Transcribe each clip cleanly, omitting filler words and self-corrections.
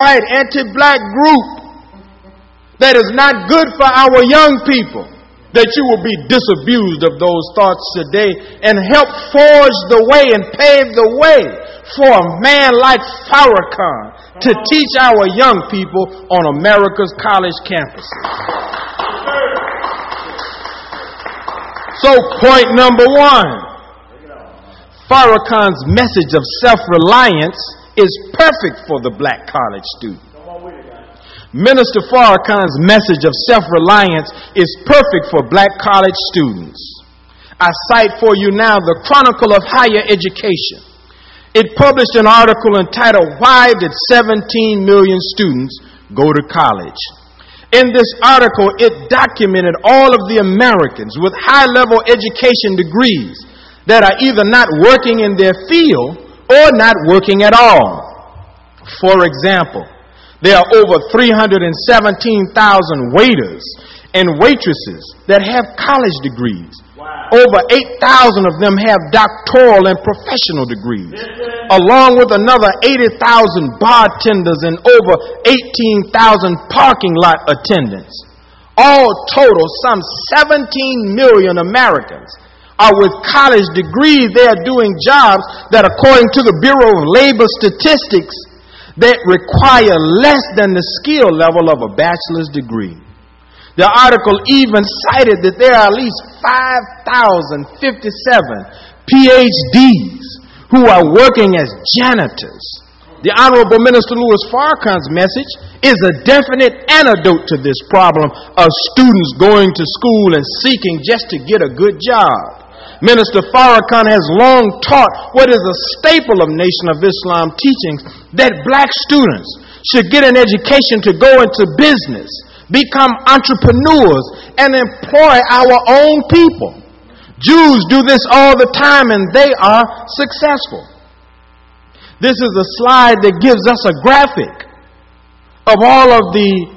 white anti-black group that is not good for our young people, that you will be disabused of those thoughts today and help forge the way and pave the way for a man like Farrakhan to teach our young people on America's college campuses. So point number one, Farrakhan's message of self-reliance is perfect for the black college student. Minister Farrakhan's message of self-reliance is perfect for black college students. I cite for you now the Chronicle of Higher Education. It published an article entitled, "Why Did 17 Million Students Go to College?" In this article, it documented all of the Americans with high-level education degrees that are either not working in their field or not working at all. For example, there are over 317,000 waiters and waitresses that have college degrees. Wow. Over 8,000 of them have doctoral and professional degrees, along with another 80,000 bartenders and over 18,000 parking lot attendants. All total, some 17 million Americans are with college degrees. They are doing jobs that, according to the Bureau of Labor Statistics, that require less than the skill level of a bachelor's degree. The article even cited that there are at least 5,057 PhDs who are working as janitors. The Honorable Minister Louis Farrakhan's message is a definite antidote to this problem of students going to school and seeking just to get a good job. Minister Farrakhan has long taught what is a staple of Nation of Islam teachings, that black students should get an education to go into business, become entrepreneurs, and employ our own people. Jews do this all the time, and they are successful. This is a slide that gives us a graphic of all of the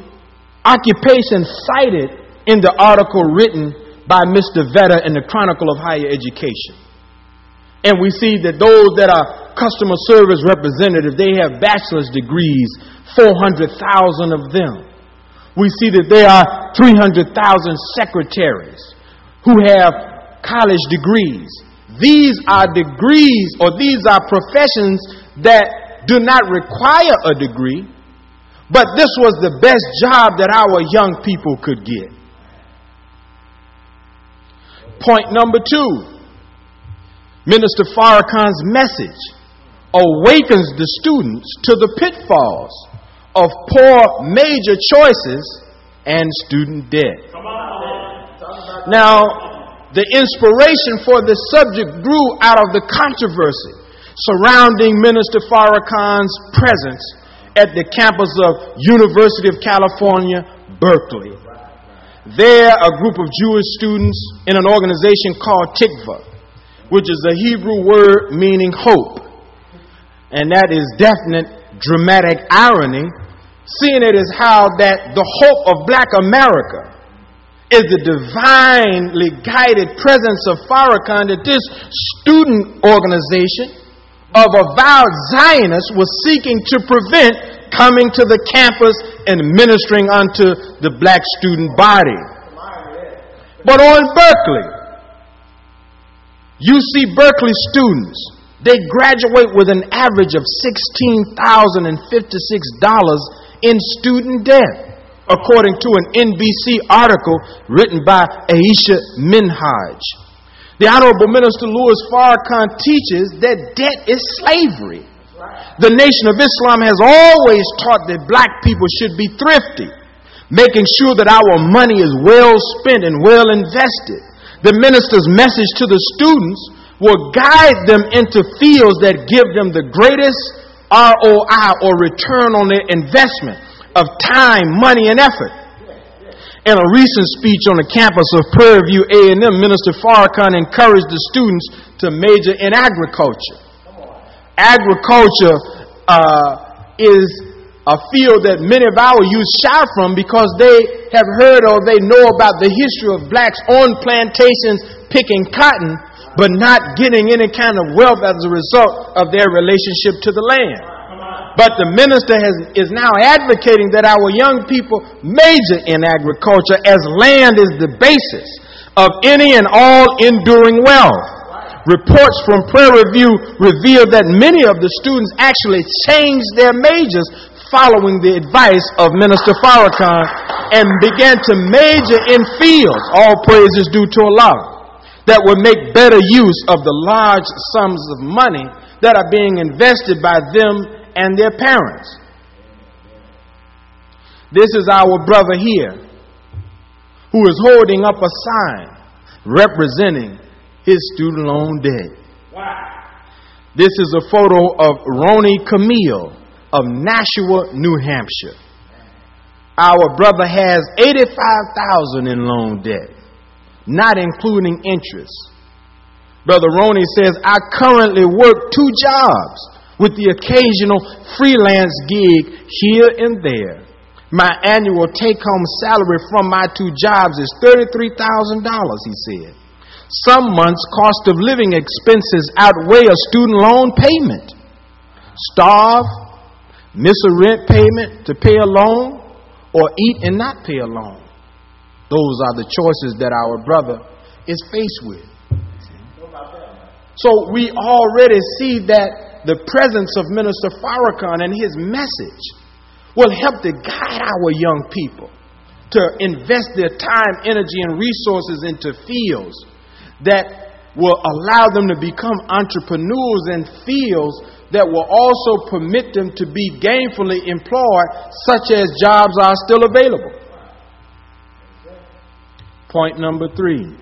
occupations cited in the article written by Mr. Vedder in the Chronicle of Higher Education. And we see that those that are customer service representatives, they have bachelor's degrees, 400,000 of them. We see that there are 300,000 secretaries who have college degrees. These are degrees, or these are professions that do not require a degree, but this was the best job that our young people could get. Point number two, Minister Farrakhan's message awakens the students to the pitfalls of poor major choices and student debt. Now, the inspiration for this subject grew out of the controversy surrounding Minister Farrakhan's presence at the campus of University of California, Berkeley. There, a group of Jewish students in an organization called Tikva, which is a Hebrew word meaning hope. And that is definite dramatic irony, seeing it as how that the hope of black America is the divinely guided presence of Farrakhan, that this student organization of avowed Zionists was seeking to prevent coming to the campus and ministering unto the black student body. But on Berkeley, you see Berkeley students, they graduate with an average of $16,056 in student debt, according to an NBC article written by Aisha Minhaj. The Honorable Minister Louis Farrakhan teaches that debt is slavery. The Nation of Islam has always taught that black people should be thrifty, making sure that our money is well spent and well invested. The minister's message to the students will guide them into fields that give them the greatest ROI, or return on their investment of time, money, and effort. In a recent speech on the campus of Prairie View A&M, Minister Farrakhan encouraged the students to major in agriculture. Agriculture is a field that many of our youth shy from because they have heard or they know about the history of blacks on plantations picking cotton, but not getting any kind of wealth as a result of their relationship to the land. But the minister is now advocating that our young people major in agriculture, as land is the basis of any and all enduring wealth. Reports from Prayer Review reveal that many of the students actually changed their majors following the advice of Minister Farrakhan and began to major in fields, all praises due to Allah, that would make better use of the large sums of money that are being invested by them and their parents. This is our brother here who is holding up a sign representing his student loan debt. Wow. This is a photo of Roni Camille of Nashua, New Hampshire. Our brother has $85,000 in loan debt, not including interest. Brother Roni says, I currently work 2 jobs with the occasional freelance gig here and there. My annual take-home salary from my 2 jobs is $33,000, he said. Some months' cost of living expenses outweigh a student loan payment. Starve, miss a rent payment to pay a loan, or eat and not pay a loan. Those are the choices that our brother is faced with. So we already see that the presence of Minister Farrakhan and his message will help to guide our young people to invest their time, energy, and resources into fields that will allow them to become entrepreneurs in fields that will also permit them to be gainfully employed, such as jobs are still available. Point number 3.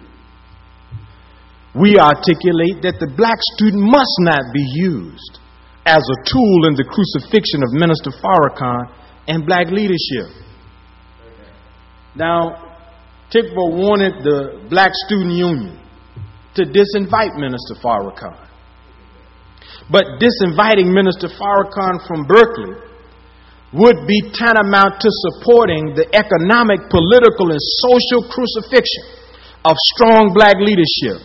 We articulate that the black student must not be used as a tool in the crucifixion of Minister Farrakhan and black leadership. Now, TICVA wanted the Black Student Union to disinvite Minister Farrakhan. But disinviting Minister Farrakhan from Berkeley would be tantamount to supporting the economic, political, and social crucifixion of strong black leadership.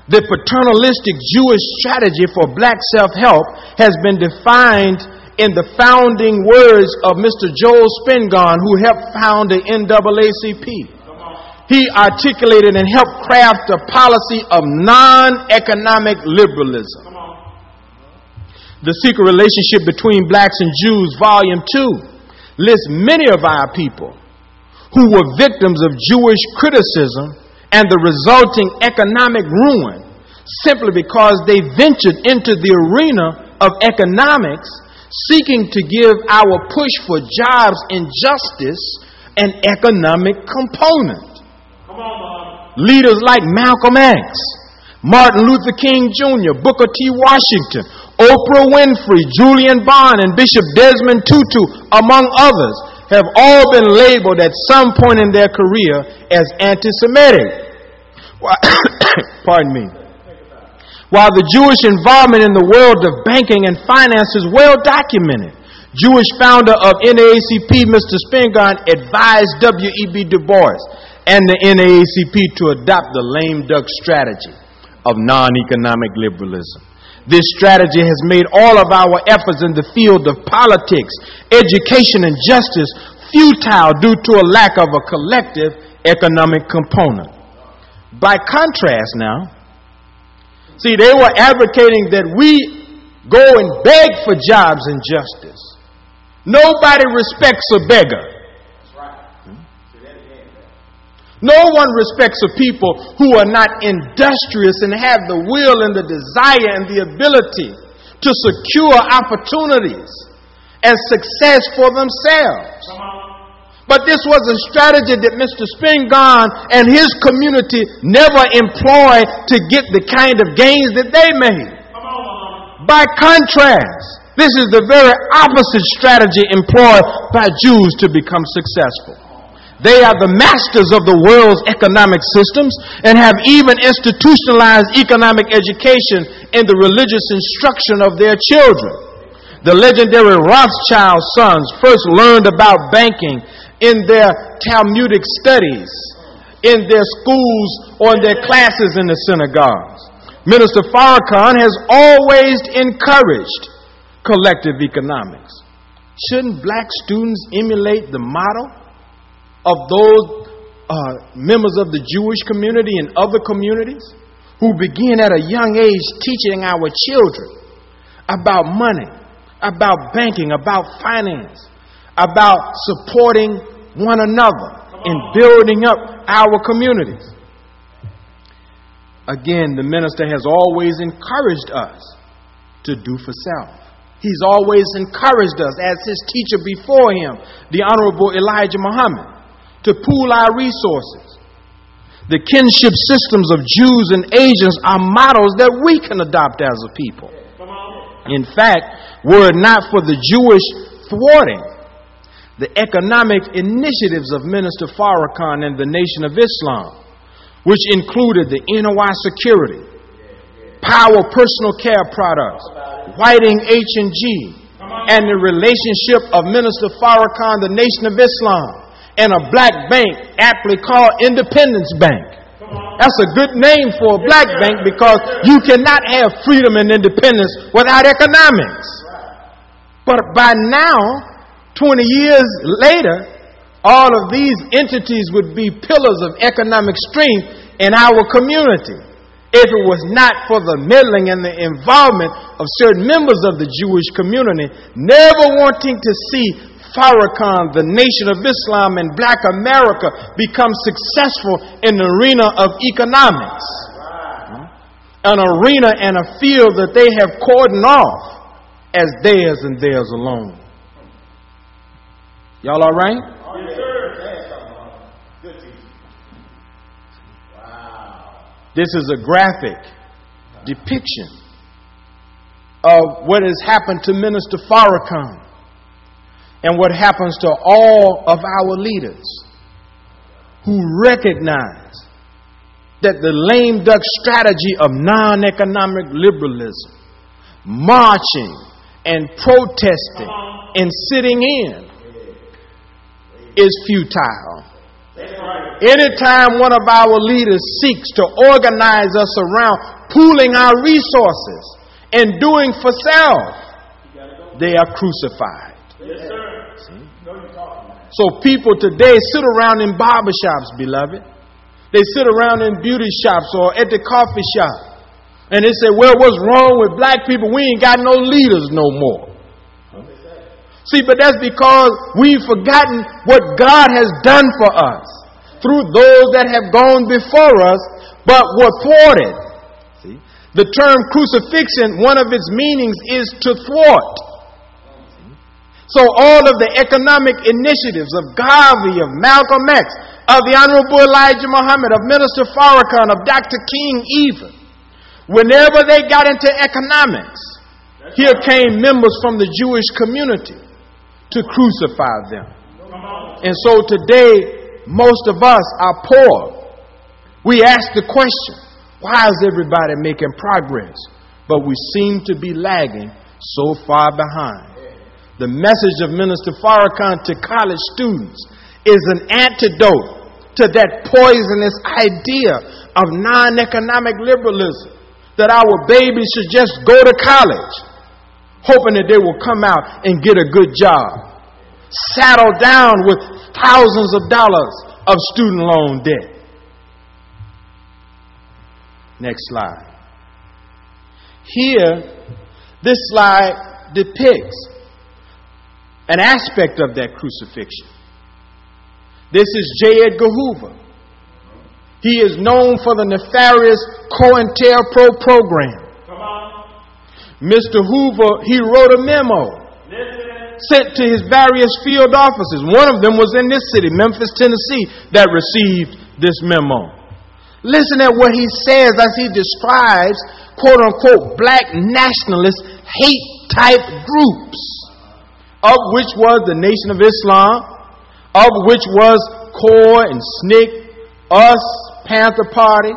The paternalistic Jewish strategy for black self-help has been defined in the founding words of Mr. Joel Spingarn, who helped found the NAACP. He articulated and helped craft a policy of non-economic liberalism. The Secret Relationship Between Blacks and Jews, Volume 2, lists many of our people who were victims of Jewish criticism and the resulting economic ruin simply because they ventured into the arena of economics seeking to give our push for jobs and justice an economic component. Leaders like Malcolm X, Martin Luther King Jr., Booker T. Washington, Oprah Winfrey, Julian Bond, and Bishop Desmond Tutu, among others, have all been labeled at some point in their career as anti-Semitic. Pardon me. While the Jewish involvement in the world of banking and finance is well documented, Jewish founder of NAACP, Mr. Spingarn, advised W.E.B. Du Bois and the NAACP to adopt the lame duck strategy of non-economic liberalism. This strategy has made all of our efforts in the field of politics, education, and justice futile due to a lack of a collective economic component. By contrast now, see, they were advocating that we go and beg for jobs and justice. Nobody respects a beggar. No one respects a people who are not industrious and have the will and the desire and the ability to secure opportunities and success for themselves. But this was a strategy that Mr. Spingarn and his community never employed to get the kind of gains that they made. By contrast, this is the very opposite strategy employed by Jews to become successful. They are the masters of the world's economic systems and have even institutionalized economic education in the religious instruction of their children. The legendary Rothschild sons first learned about banking in their Talmudic studies, in their schools, or in their classes in the synagogues. Minister Farrakhan has always encouraged collective economics. Shouldn't black students emulate the model of those members of the Jewish community and other communities who begin at a young age teaching our children about money, about banking, about finance, about supporting one another and building up our communities? Again, the minister has always encouraged us to do for self. He's always encouraged us, as his teacher before him, the Honorable Elijah Muhammad, to pool our resources. The kinship systems of Jews and Asians are models that we can adopt as a people. In fact, were it not for the Jewish thwarting the economic initiatives of Minister Farrakhan and the Nation of Islam, which included the NOI security, Power personal care products, Whiting H&G, and the relationship of Minister Farrakhan, the Nation of Islam, and a black bank aptly called Independence Bank. That's a good name for a black bank because you cannot have freedom and independence without economics. But by now, 20 years later, all of these entities would be pillars of economic strength in our community if it was not for the meddling and the involvement of certain members of the Jewish community, never wanting to see Farrakhan, the Nation of Islam, and Black America become successful in the arena of economics. An arena and a field that they have cordoned off as theirs and theirs alone. Y'all all right? Yes, sir. Good teaching. Wow. This is a graphic depiction of what has happened to Minister Farrakhan and what happens to all of our leaders who recognize that the lame duck strategy of non-economic liberalism, marching and protesting and sitting in, is futile. Anytime one of our leaders seeks to organize us around pooling our resources and doing for self, they are crucified. Yes, sir. So people today sit around in barbershops, beloved. They sit around in beauty shops or at the coffee shop. And they say, well, what's wrong with black people? We ain't got no leaders no more. See, but that's because we've forgotten what God has done for us through those that have gone before us, but were thwarted. See? The term crucifixion, one of its meanings is to thwart. So all of the economic initiatives of Garvey, of Malcolm X, of the Honorable Elijah Muhammad, of Minister Farrakhan, of Dr. King even, whenever they got into economics, here came members from the Jewish community to crucify them. And so today, most of us are poor. We ask the question, why is everybody making progress? But we seem to be lagging so far behind. The message of Minister Farrakhan to college students is an antidote to that poisonous idea of non-economic liberalism, that our babies should just go to college, hoping that they will come out and get a good job, saddle down with thousands of dollars of student loan debt. Next slide. Here, this slide depicts an aspect of that crucifixion. This is J. Edgar Hoover. He is known for the nefarious COINTELPRO program. Mr. Hoover, he wrote a memo sent to his various field offices. One of them was in this city, Memphis, Tennessee, that received this memo. Listen at what he says as he describes, quote unquote, black nationalist hate type groups, of which was the Nation of Islam, of which was CORE and SNCC, US, Panther Party,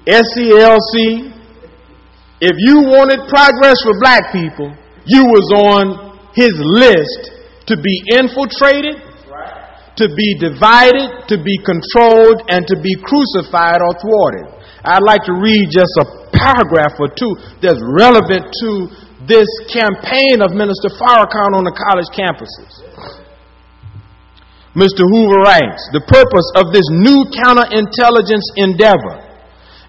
SCLC. If you wanted progress for black people, you was on his list to be infiltrated, to be divided, to be controlled, and to be crucified or thwarted. I'd like to read just a paragraph or two that's relevant to this campaign of Minister Farrakhan on the college campuses. Mr. Hoover writes, the purpose of this new counterintelligence endeavor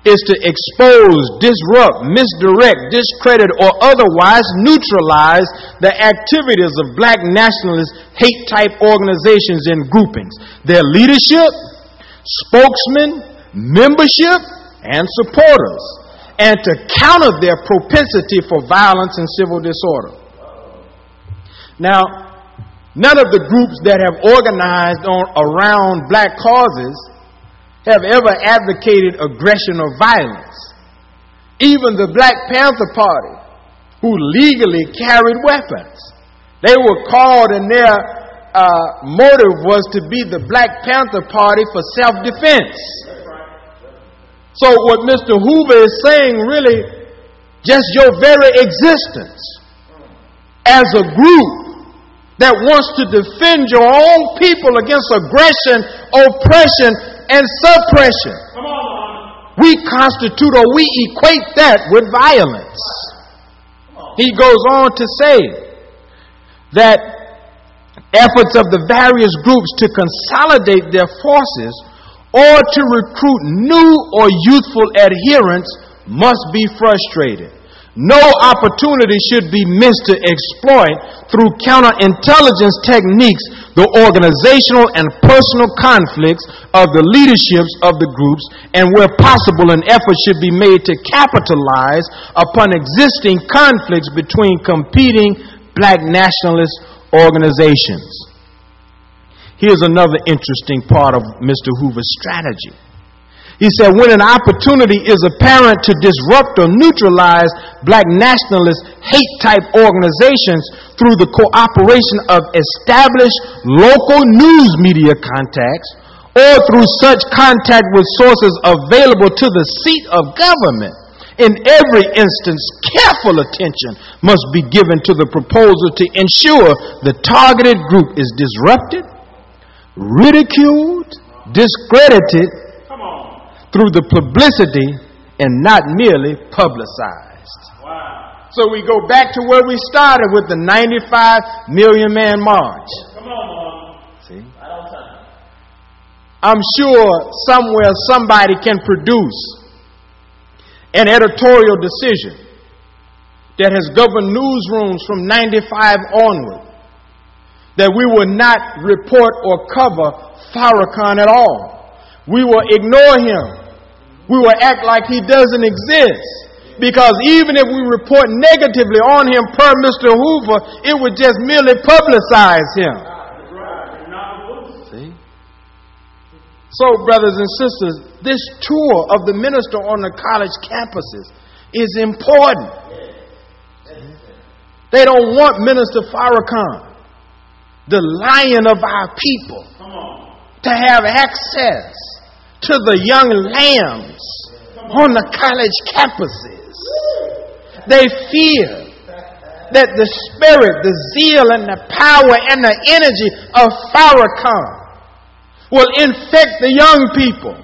is to expose, disrupt, misdirect, discredit, or otherwise neutralize the activities of black nationalist hate-type organizations and groupings, their leadership, spokesmen, membership, and supporters, and to counter their propensity for violence and civil disorder. Now, none of the groups that have organized around black causes have ever advocated aggression or violence. Even the Black Panther Party, who legally carried weapons, they were called and their motive was to be the Black Panther Party for self-defense. So what Mr. Hoover is saying really, just your very existence as a group that wants to defend your own people against aggression, oppression, and suppression. We constitute or we equate that with violence. He goes on to say that efforts of the various groups to consolidate their forces or to recruit new or youthful adherents must be frustrated. No opportunity should be missed to exploit through counterintelligence techniques the organizational and personal conflicts of the leaderships of the groups, and where possible an effort should be made to capitalize upon existing conflicts between competing black nationalist organizations. Here's another interesting part of Mr. Hoover's strategy. He said, when an opportunity is apparent to disrupt or neutralize black nationalist hate-type organizations through the cooperation of established local news media contacts or through such contact with sources available to the seat of government, in every instance, careful attention must be given to the proposal to ensure the targeted group is disrupted, ridiculed, discredited, through the publicity and not merely publicized. Wow. So we go back to where we started with the 95 million man march. Come on, see? Right on time. I'm sure somewhere somebody can produce an editorial decision that has governed newsrooms from 95 onward that we will not report or cover Farrakhan at all. We will ignore him. We will act like he doesn't exist. Because even if we report negatively on him per Mr. Hoover, it would just merely publicize him. See? So, brothers and sisters, this tour of the minister on the college campuses is important. They don't want Minister Farrakhan, the lion of our people, to have access to the young lambs on the college campuses. They fear that the spirit, the zeal, and the power and the energy of Farrakhan will infect the young people